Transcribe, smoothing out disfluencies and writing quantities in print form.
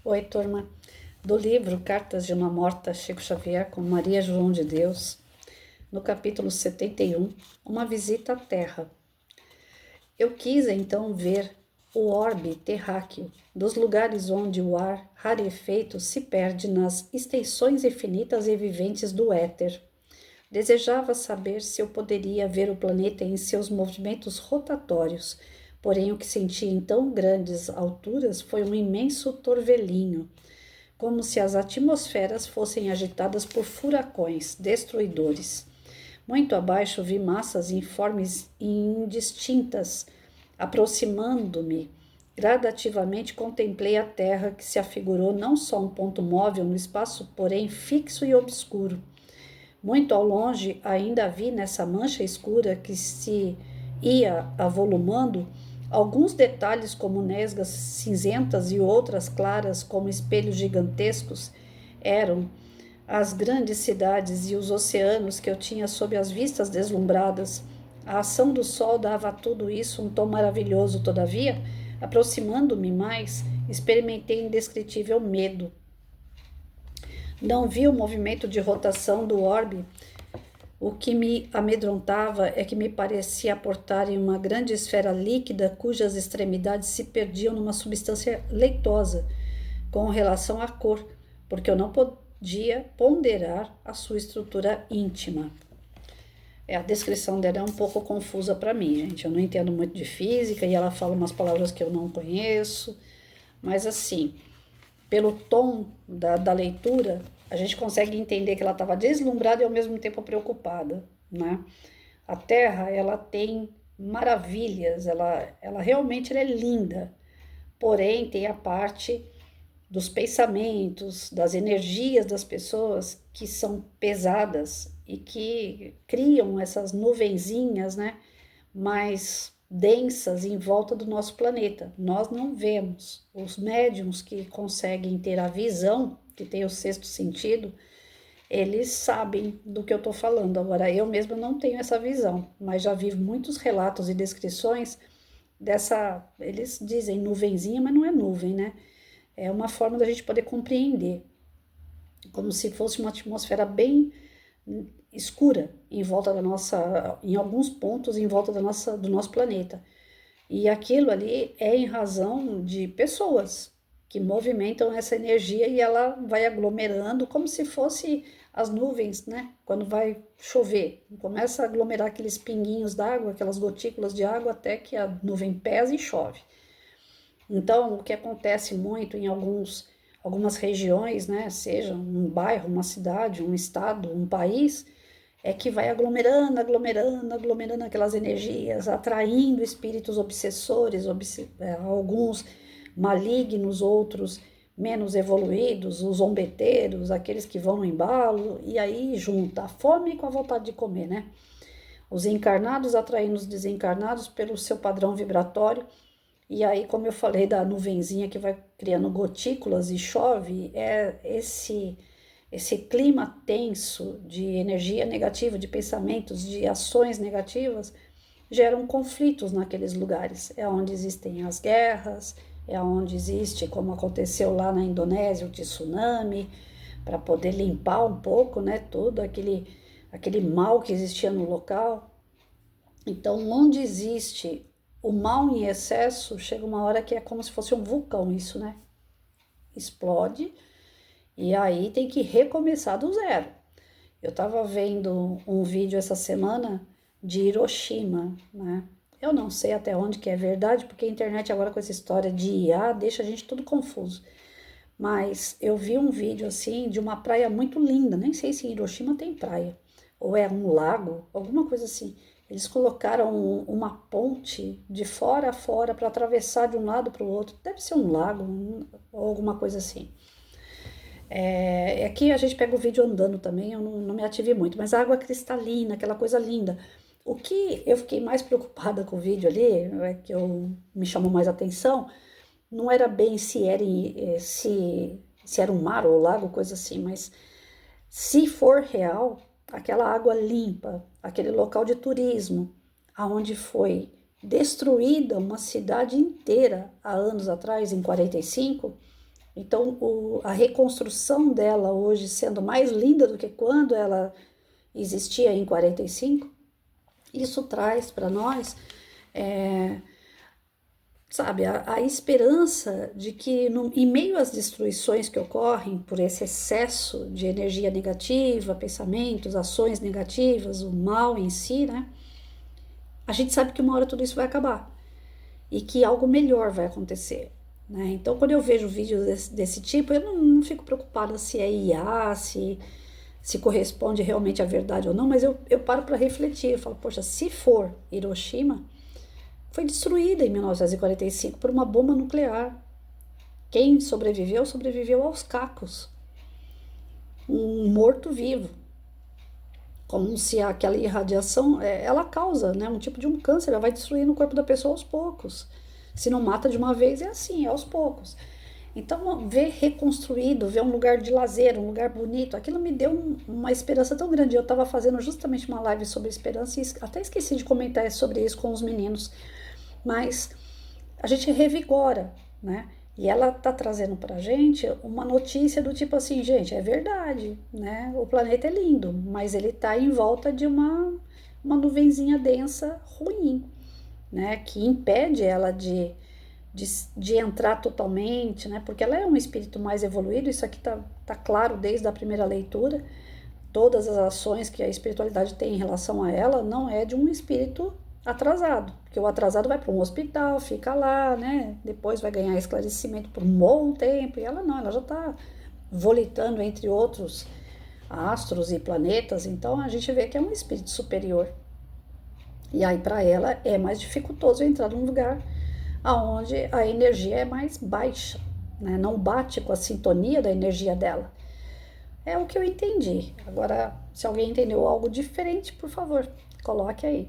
Oi, turma. Do livro Cartas de uma Morta, Chico Xavier, com Maria João de Deus, no capítulo 71, Uma Visita à Terra. Eu quis então ver o orbe terráqueo, dos lugares onde o ar rarefeito se perde nas extensões infinitas e viventes do éter. Desejava saber se eu poderia ver o planeta em seus movimentos rotatórios, porém o que senti em tão grandes alturas foi um imenso torvelinho, como se as atmosferas fossem agitadas por furacões destruidores. Muito abaixo vi massas informes e indistintas. Aproximando-me, gradativamente contemplei a terra que se afigurou não só um ponto móvel no espaço, porém fixo e obscuro. Muito ao longe, ainda vi nessa mancha escura que se ia avolumando alguns detalhes como nesgas cinzentas e outras claras como espelhos gigantescos. Eram as grandes cidades e os oceanos que eu tinha sob as vistas deslumbradas. A ação do sol dava a tudo isso um tom maravilhoso, todavia, aproximando-me mais, experimentei indescritível medo. Não vi o movimento de rotação do orbe. O que me amedrontava é que me parecia aportar em uma grande esfera líquida cujas extremidades se perdiam numa substância leitosa com relação à cor, porque eu não podia ponderar a sua estrutura íntima. A descrição dela é um pouco confusa para mim, gente. Eu não entendo muito de física e ela fala umas palavras que eu não conheço, mas assim, pelo tom da leitura, a gente consegue entender que ela estava deslumbrada e ao mesmo tempo preocupada, né? A Terra, ela tem maravilhas, ela realmente é linda, porém tem a parte dos pensamentos, das energias das pessoas que são pesadas e que criam essas nuvenzinhas, né, mais densas em volta do nosso planeta. Nós não vemos. Os médiums que conseguem ter a visão, que tem o sexto sentido, eles sabem do que eu estou falando. Agora, eu mesma não tenho essa visão, mas já vi muitos relatos e descrições dessa. Eles dizem nuvenzinha, mas não é nuvem, né? É uma forma da gente poder compreender, como se fosse uma atmosfera bem escura em volta da nossa, em alguns pontos em volta do nosso planeta. E aquilo ali é em razão de pessoas que movimentam essa energia e ela vai aglomerando como se fosse as nuvens, né? Quando vai chover, começa a aglomerar aqueles pinguinhos d'água, aquelas gotículas de água até que a nuvem pesa e chove. Então, o que acontece muito em algumas regiões, né, seja um bairro, uma cidade, um estado, um país, é que vai aglomerando, aglomerando, aglomerando aquelas energias, atraindo espíritos obsessores, alguns malignos, outros menos evoluídos, os zombeteiros, aqueles que vão no embalo, e aí junta a fome com a vontade de comer, né? Os encarnados atraindo os desencarnados pelo seu padrão vibratório. E aí, como eu falei da nuvenzinha que vai criando gotículas e chove, é esse clima tenso de energia negativa, de pensamentos, de ações negativas, geram conflitos naqueles lugares. É onde existem as guerras, é onde existe, como aconteceu lá na Indonésia, o tsunami, para poder limpar um pouco, né, todo aquele mal que existia no local. Então, onde existe o mal em excesso, chega uma hora que é como se fosse um vulcão isso, né? Explode e aí tem que recomeçar do zero. Eu estava vendo um vídeo essa semana de Hiroshima, né? Eu não sei até onde que é verdade, porque a internet agora com essa história de IA deixa a gente tudo confuso. Mas eu vi um vídeo assim de uma praia muito linda, nem sei se em Hiroshima tem praia, ou é um lago, alguma coisa assim. Eles colocaram uma ponte de fora a fora para atravessar de um lado para o outro. Deve ser um lago ou alguma coisa assim. Aqui a gente pega o vídeo andando também, eu não me ativei muito, mas água cristalina, aquela coisa linda. O que eu fiquei mais preocupada com o vídeo ali, que me chamou mais atenção, não era bem se era um mar ou lago, coisa assim, mas se for real, aquela água limpa, aquele local de turismo, aonde foi destruída uma cidade inteira há anos atrás, em 45, Então, a reconstrução dela hoje sendo mais linda do que quando ela existia em 45, isso traz para nós, sabe, a esperança de que em meio às destruições que ocorrem por esse excesso de energia negativa, pensamentos, ações negativas, o mal em si, né? A gente sabe que uma hora tudo isso vai acabar e que algo melhor vai acontecer. Né? Então, quando eu vejo vídeos desse tipo, eu não fico preocupada se é IA, se corresponde realmente à verdade ou não, mas eu paro para refletir. Eu falo, poxa, se for Hiroshima, foi destruída em 1945 por uma bomba nuclear. Quem sobreviveu, sobreviveu aos cacos. Um morto-vivo. Como se aquela irradiação, ela causa, né, um tipo de um câncer, ela vai destruindo o corpo da pessoa aos poucos. Se não mata de uma vez, é assim, é aos poucos. Então, ver reconstruído, ver um lugar de lazer, um lugar bonito, aquilo me deu uma esperança tão grande. Eu estava fazendo justamente uma live sobre esperança e até esqueci de comentar sobre isso com os meninos. Mas a gente revigora, né? E ela tá trazendo pra gente uma notícia do tipo assim, gente, é verdade, né? O planeta é lindo, mas ele tá em volta de uma nuvenzinha densa ruim, né? Que impede ela de entrar totalmente, né? Porque ela é um espírito mais evoluído, isso aqui tá claro desde a primeira leitura. Todas as ações que a espiritualidade tem em relação a ela não é de um espírito atrasado, porque o atrasado vai para um hospital, fica lá, né? Depois vai ganhar esclarecimento por um bom tempo, e ela não, ela já está volitando entre outros astros e planetas, então a gente vê que é um espírito superior. E aí para ela é mais dificultoso entrar num lugar aonde a energia é mais baixa, né? Não bate com a sintonia da energia dela. É o que eu entendi. Agora, se alguém entendeu algo diferente, por favor, coloque aí.